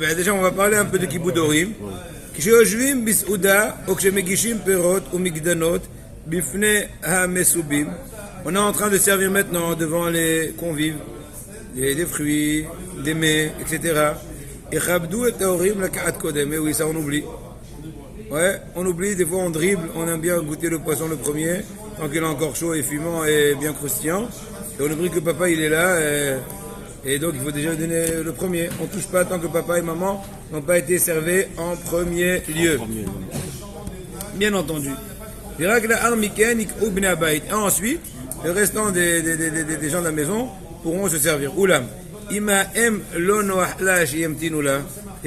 ben déjà, on va parler un peu de Kiboudorim. כשיושבים בסעודה, או כשמגישים פירות ומקדנות בפני המסובים, on est en train de servir maintenant devant les convives, des fruits, des mets, etc. יכבדו את ההורים לקחת קודם. Mais oui, ça on oublie. Ouais, on oublie, des fois on dribble, on aime bien goûter le poisson le premier, tant qu'il est encore chaud et fumant et bien croustillant. Et on oublie que papa il est là, et donc il faut déjà donner le premier. On ne touche pas tant que papa et maman n'ont pas été servis en premier lieu. Bien entendu. Et ensuite, le restant des gens de la maison pourront se servir. Oulam. Des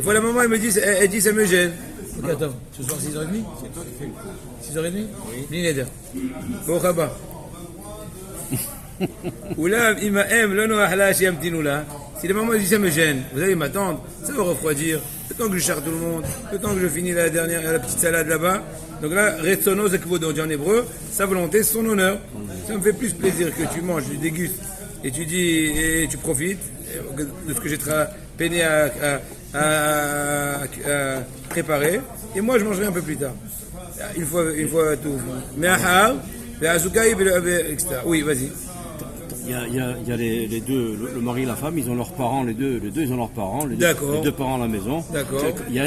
fois la maman elle dit ça me gêne. Ok, attends, ce soir 6h30 6h30 Oui. Neder. Bon, Khaba. Oulam, Imaem, l'ono ahlash yamtinoula. Si la maman dit ça me gêne, vous allez m'attendre, ça va refroidir. Le temps que je charge tout le monde, le temps que je finis la petite salade là-bas. Donc là, retsono zekvodo, on dit en hébreu, sa volonté, son honneur. Ça me fait plus plaisir que tu manges, tu dégustes et tu dis, et tu profites de ce que j'ai peiné à préparer. Et moi, je mangerai un peu plus tard. Une fois tout. Mais etc. Oui, vas-y. Il y a les deux, le mari et la femme, ils ont leurs parents, les deux ils ont leurs parents, les deux parents à la maison. D'accord. Il y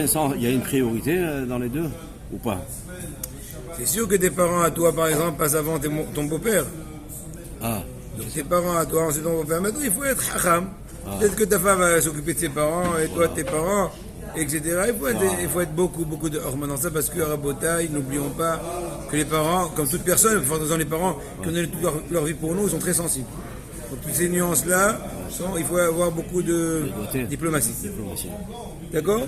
a une priorité dans les deux ou pas? C'est sûr que tes parents à toi, par exemple, passent avant ton beau-père. Ah. Donc tes parents à toi, ensuite ton beau-père. Maintenant, il faut être hacham. Peut-être que ta femme va s'occuper de ses parents et toi de tes parents, etc. Il faut être beaucoup de hormones dans ça parce que Rabotaï, n'oublions pas que les parents, comme toute personne, forcément les parents qui ont donné toute leur vie pour nous, ils sont très sensibles. Donc toutes ces nuances-là, il faut avoir beaucoup de diplomatie. D'accord?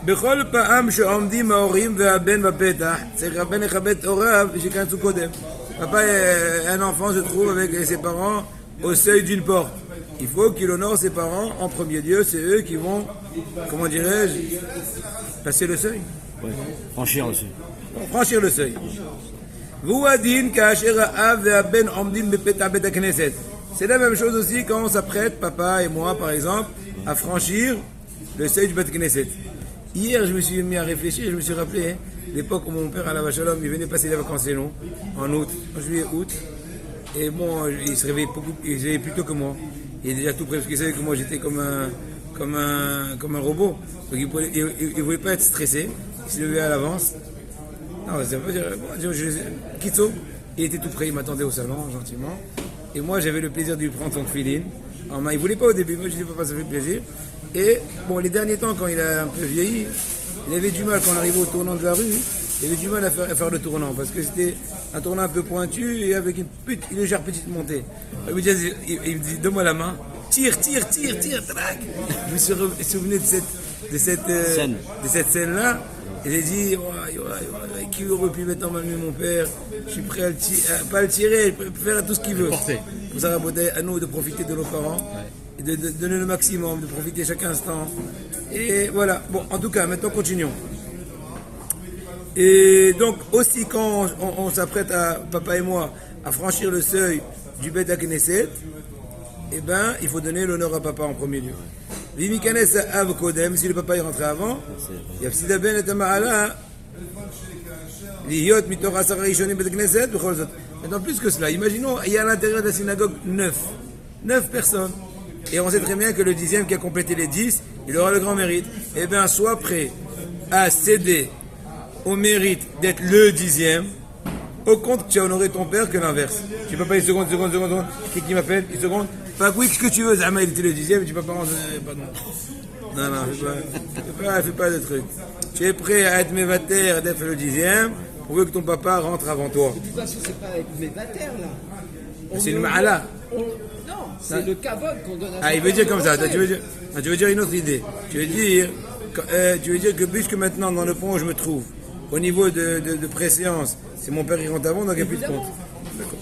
בכל פעם שעומדים ההורים והבן בפתח, צריך הבן לכבד את הוריו ושייכנסו קודם. Papa, un enfant se trouve avec ses parents au seuil d'une porte. Il faut qu'il honore ses parents en premier lieu, c'est eux qui vont, comment dirais-je, passer le seuil. Ouais, franchir le seuil. Franchir le seuil. Vouadin ka'asher ha'av ve'aben omdim bepetah bet hakneset. C'est la même chose aussi quand on s'apprête, papa et moi par exemple, à franchir le seuil du bet knesset. Hier, je me suis mis à réfléchir, je me suis rappelé l'époque où mon père à la Vachalom, il venait passer les vacances long, en août, en juillet, août. Et bon, il se réveillait plus tôt que moi. Il est déjà tout prêt parce qu'il savait que moi j'étais comme un robot. Donc il ne voulait pas être stressé. Il se levait à l'avance. Non, ça veut dire. Kitso, il était tout prêt, il m'attendait au salon gentiment. Et moi j'avais le plaisir de lui prendre son filine en main. Il ne voulait pas au début. Moi je dis papa, ça fait plaisir. Et bon, les derniers temps, quand il a un peu vieilli, il avait du mal quand on arrivait au tournant de la rue. Il avait du mal à faire le tournant parce que c'était un tournant un peu pointu et avec une légère petite montée. Il me dit, donne-moi la main, tire, trac. Je me suis souvenu de cette scène-là et j'ai dit, qui aurait pu mettre en mal mon père? Je suis prêt à pas le tirer, faire tout ce qu'il veut. Pour ça, à nous de profiter de nos parents. Et de donner le maximum, de profiter chaque instant. Et voilà. Bon, en tout cas, maintenant continuons. Et donc aussi quand on s'apprête papa et moi à franchir le seuil du Bet HaKnesset, eh ben il faut donner l'honneur à papa en premier lieu. Vimikanes av kodem, si le papa est rentré avant, yafsida ben et ma'ala liyot mitor asar rishonim Bet HaKnesset b'chol zot. Maintenant plus que cela, imaginons il y a à l'intérieur de la synagogue 9 personnes. Et on sait très bien que le 10e qui a complété les 10, il aura le grand mérite. Eh bien, sois prêt à céder au mérite d'être le 10e, au compte que tu as honoré ton père que l'inverse. Tu peux pas une seconde. Qui m'appelle? Une seconde? Pas oui, ce que tu veux. Zama, il était le 10e, et tu peux pas rendre. Pardon. Non, fais pas de truc. Tu es prêt à être mévater, d'être le 10e, pour que ton papa rentre avant toi. De toute façon, c'est pas être mévater, là. C'est une ma'ala. Non, c'est le kavod qu'on donne à il veut dire comme ça. Tu veux dire une autre idée. Tu veux dire que puisque maintenant dans le pont où je me trouve, au niveau de préséance, c'est mon père qui rentre avant, donc il n'y a plus de compte. D'accord.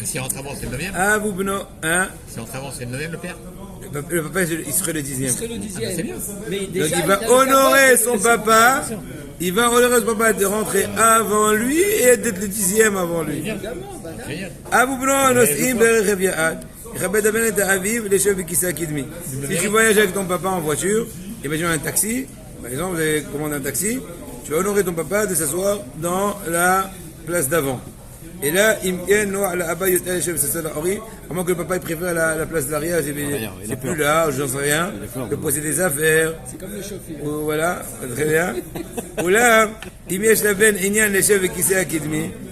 S'il rentre avant, c'est le 9e? Ah, vous, non, hein? S'il rentre avant, c'est le 9e, le père? Le papa, il serait le 10e. Il serait le 10e. C'est bien. Mais déjà, donc il va honorer son papa. Il va honorer son papa de rentrer avant lui et d'être le 10e avant lui. Si tu voyages avec ton papa en voiture, Imaginons un taxi, par exemple, vous avez commandé un taxi, tu vas honorer ton papa de s'asseoir dans la place d'avant. Et là, à moins que le papa il préfère la place de l'arrière, c'est plus large, j'en sais rien, de poser des affaires. C'est comme le chauffeur. Voilà, très bien. Ou là,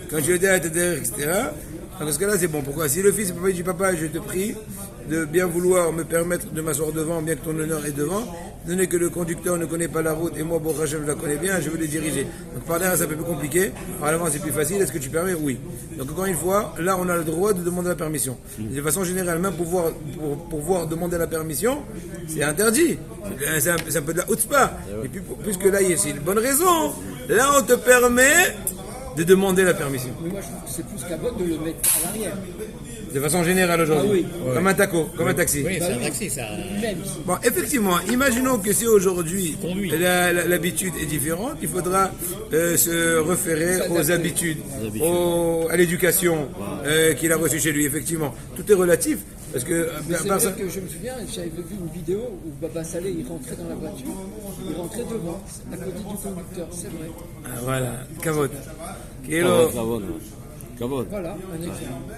quand tu es derrière, etc. Dans ce cas-là, c'est bon. Pourquoi? Si le fils dit papa, je te prie de bien vouloir me permettre de m'asseoir devant, bien que ton honneur est devant, donné que le conducteur ne connaît pas la route et moi, bon, je la connais bien, je veux le diriger. Donc par derrière, c'est un peu plus compliqué. Par l'avant, c'est plus facile. Est-ce que tu permets? Oui. Donc encore une fois, là, on a le droit de demander la permission. De façon générale, même pour pouvoir demander la permission, c'est interdit. C'est un peu de la chutzpah. Et puis, puisque là, il y a une bonne raison, là, on te permet de demander la permission. Mais moi, je trouve que c'est plus qu'à de le mettre à l'arrière. De façon générale aujourd'hui. Ah oui. Comme un taco, comme un taxi. Oui, c'est un taxi, ça. Même. Bon, effectivement, imaginons que si aujourd'hui l'habitude est différente, il faudra se référer aux habitudes, à l'éducation qu'il a reçue chez lui. Effectivement, tout est relatif. Parce que, c'est vrai que je me souviens, j'avais vu une vidéo où Baba Saleh il rentrait dans la voiture, il rentrait devant, à côté du conducteur, c'est vrai. Ah, voilà, kavod. Kavod. Voilà, un exemple.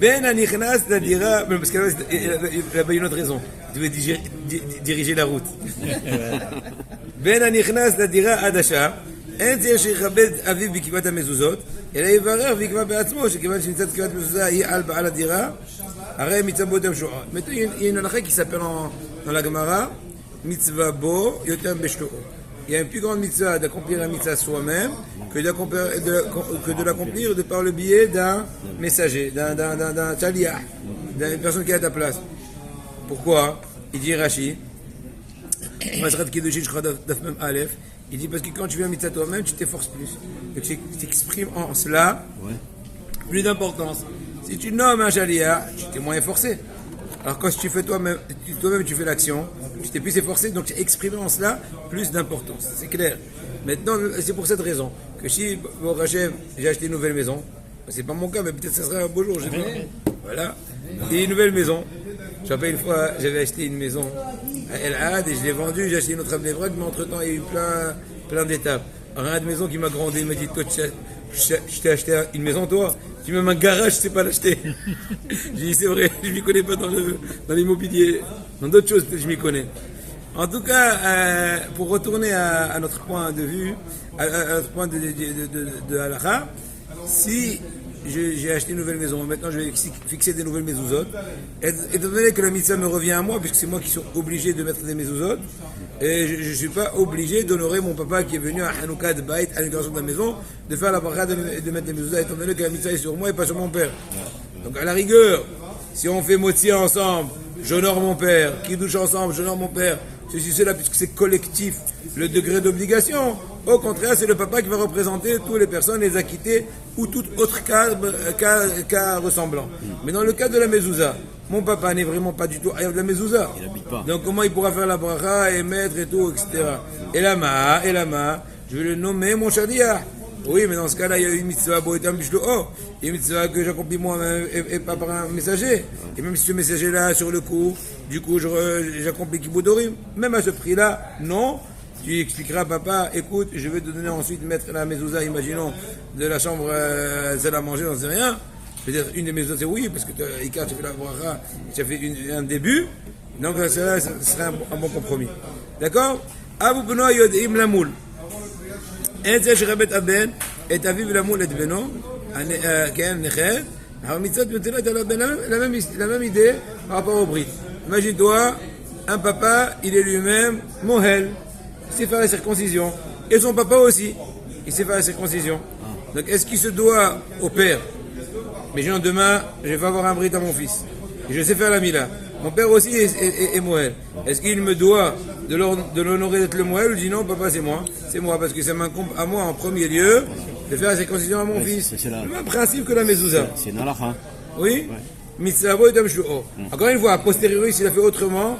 Ben Anichnas dira, parce qu'il a une autre raison, tu veux diriger la route. Ben Anichnas dira Adasha, אין צריך שיכבד אביו בקביעת המזוזות, אלא יברר ויקבע בעצמו שכיוון שנמצאת קביעת מזוזה היא על בעל הדירה, הרי מצווה בו יותר שועה. Il y a une halakha qui s'appelle dans la Gemara, mitzvah bo yotem beshto'o. Il y a une plus grande mitzvah d'accomplir la mitzvah soi-même que de l'accomplir de par le biais d'un messager, d'un taliah, d'une personne qui est à ta place. Pourquoi? Il dit Rashi, Masrat Kiddushin Shchad Daf Mem Aleph. Il dit parce que quand tu fais un mitzvah toi-même, tu t'efforces plus. Donc tu t'exprimes en cela plus d'importance. Si tu nommes un shaliach, tu t'es moins efforcé. Alors quand tu fais toi-même tu fais l'action, tu t'es plus efforcé, donc tu exprimes en cela plus d'importance. C'est clair. Maintenant, c'est pour cette raison que si, bon, Rachem, j'ai acheté une nouvelle maison, c'est pas mon cas, mais peut-être que ça sera un beau jour, j'ai pas. Voilà. Et une nouvelle maison. Je me rappelle une fois, j'avais acheté une maison à El Had et je l'ai vendue, j'ai acheté une autre à Bnei-Brak, mais entre temps il y a eu plein d'étapes. Alors un de maison qui m'a grondé, il m'a dit toi je t'ai acheté une maison toi, tu m'as un garage, je sais pas l'acheter. J'ai dit c'est vrai, je m'y connais pas dans l'immobilier, dans d'autres choses peut-être je m'y connais. En tout cas, pour retourner à notre point de vue, à notre point de halakha, si j'ai acheté une nouvelle maison, maintenant je vais fixer des nouvelles mezuzot. Étant donné que la mitzvah me revient à moi, puisque c'est moi qui suis obligé de mettre des mezuzot, et je ne suis pas obligé d'honorer mon papa qui est venu à Hanouka de Baït, à l'inauguration de la maison, de faire la bracha de mettre des mezuzot, étant donné que la mitzvah est sur moi et pas sur mon père. Donc à la rigueur, si on fait motzi ensemble, j'honore mon père, kiddush ensemble, j'honore mon père, cela, puisque c'est collectif, le degré d'obligation. Au contraire, c'est le papa qui va représenter toutes les personnes, les acquittés ou tout autre cas ressemblant. Mais dans le cas de la mezouza, mon papa n'est vraiment pas du tout ayah de la mezouza. Il habite pas. Donc comment il pourra faire la bracha et mettre et tout, etc. Et la ma, je vais le nommer mon shaliach. Oui, mais dans ce cas-là, il y a une mitzvah boetam bishlo'o. Il y a une mitzvah que j'accomplis moi-même et pas par un messager. Et même si ce messager-là, sur le coup, du coup, j'accomplis kiboudorim. Même à ce prix-là, non. Tu expliqueras à papa, écoute, je vais te donner ensuite mettre la mezouza, imaginons, de la chambre, celle à manger, j'en sais rien. Peut-être une des mezuzas, c'est oui, parce que tu as fait la bracha, tu as fait un début. Donc, cela, ce serait un bon compromis. D'accord? Abu Beno Yodim Lamoul. אין זה שרבט הבן את אביו למול את בנו, כן, נכד, אבל מצוות מטילות על הבן la même idée par rapport au brit. Imagine-toi, un papa, il est lui-même mohel, il sait faire la circoncision, et son papa aussi, il sait faire la circoncision. Donc est-ce qu'il se doit au père? Mais genre demain, je vais avoir un brit à mon fils, et je sais faire la mila. Mon père aussi est Moël. Est-ce qu'il me doit de l'honorer d'être le Moël ou dit non, papa, c'est moi, parce que ça m'incombe à moi en premier lieu de faire la circoncision à mon fils. C'est le même principe que la mezouza. C'est une halakha. Oui. Mitzvah et Tamshuo. Encore une fois, a posteriori, s'il a fait autrement,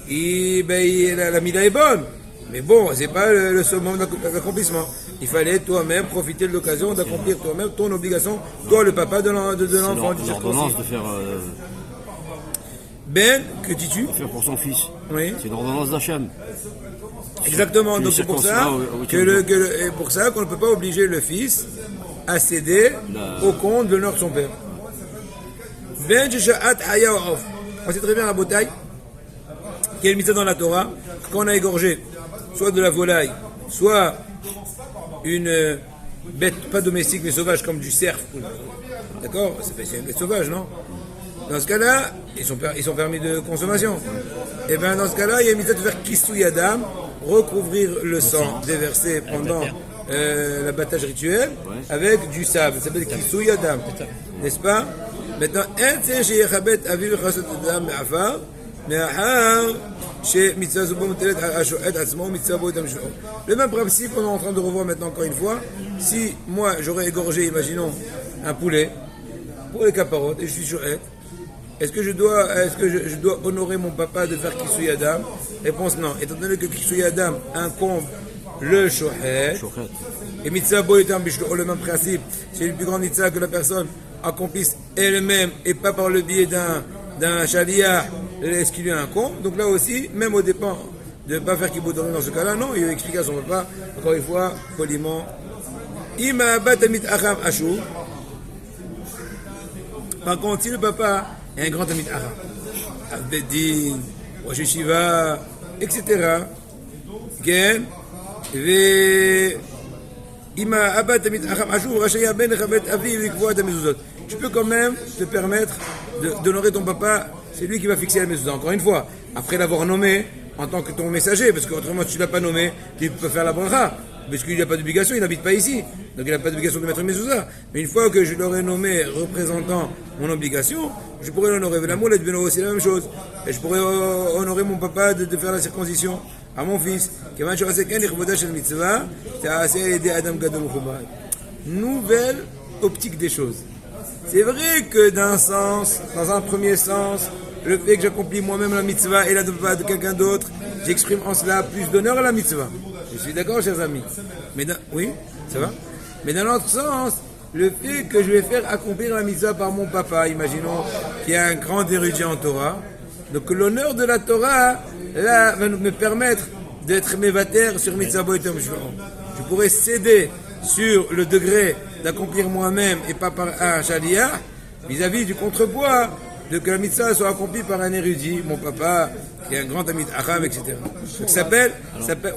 la mila est bonne. Mais bon, c'est pas le summum d'accomplissement. Il fallait toi-même profiter de l'occasion d'accomplir toi-même ton obligation, toi le papa de l'enfant. C'est l'ordonnance de faire. Ben, que dis-tu? Faire pour son fils. Oui. C'est une ordonnance d'Hachem. Exactement, donc c'est pour ça pour ça qu'on ne peut pas obliger le fils à céder au compte de l'honneur de son père. On sait très bien la bouteille, qui est mise dans la Torah, quand on a égorgé soit de la volaille, soit une bête, pas domestique mais sauvage, comme du cerf. D'accord? C'est une bête sauvage, non? Dans ce cas-là, ils sont permis de consommation. Et bien dans ce cas-là, il y a une mise de faire kissouy adam, recouvrir le sang déversé pendant l'abattage rituel avec du sable. Ça s'appelle kissouy adam, n'est-ce pas? Maintenant, le même principe qu'on est en train de revoir maintenant encore une fois. Si moi j'aurais égorgé, imaginons, un poulet pour les caparottes et je suis chouette, est-ce que je dois honorer mon papa de faire kissouy adam? Réponse non. Étant donné que kissouy adam incombe le chouhet, et mitzvah bo yotam bishlo, le même principe, c'est une plus grande mitzvah que la personne accomplisse elle-même et pas par le biais d'un chaliah, est-ce qu'il lui incombe. Donc là aussi, même au dépend de ne pas faire kiboudorim dans ce cas-là, non, il explique à son papa, encore une fois, poliment, ima batamit acham ashou. Par contre, si le papa est un grand tamit acham, Abedin, Rosh Yeshiva, etc., Gen, tu peux quand même te permettre d'honorer ton papa, c'est lui qui va fixer la mezouza. Encore une fois, après l'avoir nommé en tant que ton messager, parce qu'autrement si tu ne l'as pas nommé, tu peux faire la bracha, parce qu'il n'a pas d'obligation, il n'habite pas ici, donc il n'a pas d'obligation de mettre une mezouza. Mais une fois que je l'aurais nommé représentant mon obligation, je pourrais l'honorer. L'amour et Beno, c'est la même chose. Et je pourrais honorer mon papa de faire la circoncision à mon fils. Nouvelle optique des choses. C'est vrai que dans un premier sens, le fait que j'accomplis moi-même la mitzvah et la mitzvah de quelqu'un d'autre, j'exprime en cela plus d'honneur à la mitzvah. Je suis d'accord, chers amis. Oui, ça va? Mais dans l'autre sens, le fait que je vais faire accomplir la mitzvah par mon papa, imaginons qu'il y a un grand érudit en Torah, donc l'honneur de la Torah, là, va me permettre d'être mévater sur mitzvah boitem. Je pourrais céder sur le degré d'accomplir moi-même et pas par un chaliah, vis-à-vis du contrepoids de que la mitzvah soit accomplie par un érudit, mon papa, qui est un grand ami arabe, etc. Donc ça s'appelle,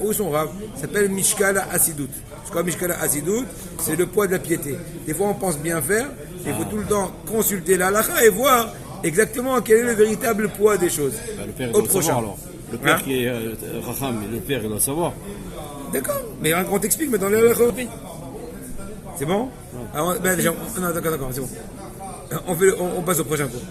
où sont raves? Ça s'appelle Mishkala Hasidut. C'est quoi Mishkala Hasidut? C'est le poids de la piété. Des fois on pense bien faire, il faut tout le temps consulter la halakha et voir exactement quel est le véritable poids des choses. Le père doit savoir alors. Le père qui est Racham, le père il doit savoir. D'accord, mais on t'explique, mais dans les halakha. C'est bon? Alors, d'accord, c'est bon. On passe au prochain cours.